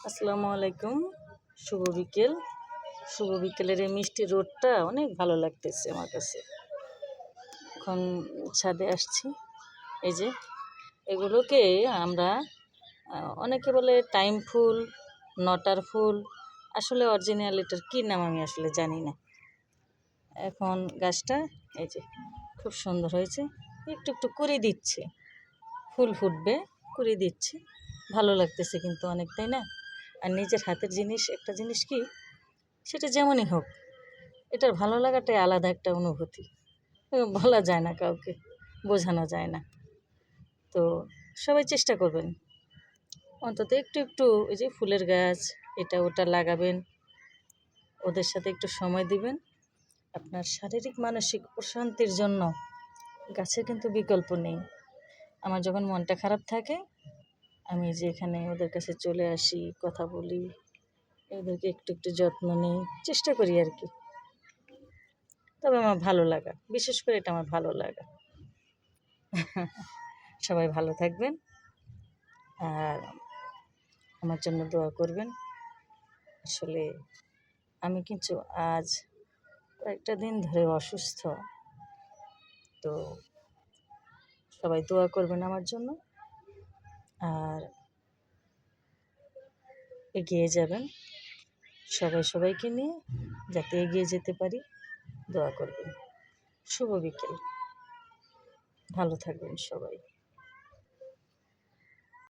আসসালামু আলাইকুম। শুভ বিকেল। শুভ বিকেলের এই মিষ্টি রোদটা অনেক ভালো লাগতেছে আমার কাছে। এখন ছাদে আসছি। এই যে এগুলোকে আমরা অনেকে বলে টাইম ফুল, নটার ফুল। আসলে অরিজিনাল এটার কী নাম আমি আসলে জানি না। এখন গাছটা এই যে খুব সুন্দর হয়েছে। একটু একটু কুঁড়ি দিচ্ছে, ফুল ফুটবে, কুঁড়ি দিচ্ছে। ভালো লাগতেছে কিন্তু অনেক, তাই না? আর নিজের হাতের জিনিস একটা জিনিস কি, সেটা যেমনই হোক, এটার ভালো লাগাটাই আলাদা একটা অনুভূতি। বলা যায় না কাউকে, বোঝানো যায় না। তো সবাই চেষ্টা করবেন অন্তত একটু একটু ওই যে ফুলের গাছ এটা ওটা লাগাবেন, ওদের সাথে একটু সময় দিবেন। আপনার শারীরিক মানসিক প্রশান্তির জন্য গাছের কিন্তু বিকল্প নেই। আমার যখন মনটা খারাপ থাকে, আমি যে এখানে ওদের কাছে চলে আসি, কথা বলি, এদেরকে একটু একটু যত্ন নিই, চেষ্টা করি আর কি। তবে আমার ভালো লাগা, বিশেষ করে এটা আমার ভালো লাগা। সবাই ভালো থাকবেন আর আমার জন্য দোয়া করবেন। আসলে আমি কিন্তু আজ কয়েকটা দিন ধরে অসুস্থ, তো সবাই দোয়া করবেন আমার জন্য আর এগিয়ে যাবেন। সবাই সবাইকে নিয়ে যাতে এগিয়ে যেতে পারি, দোয়া করবেন। শুভ বিকেল। ভালো থাকবেন সবাই।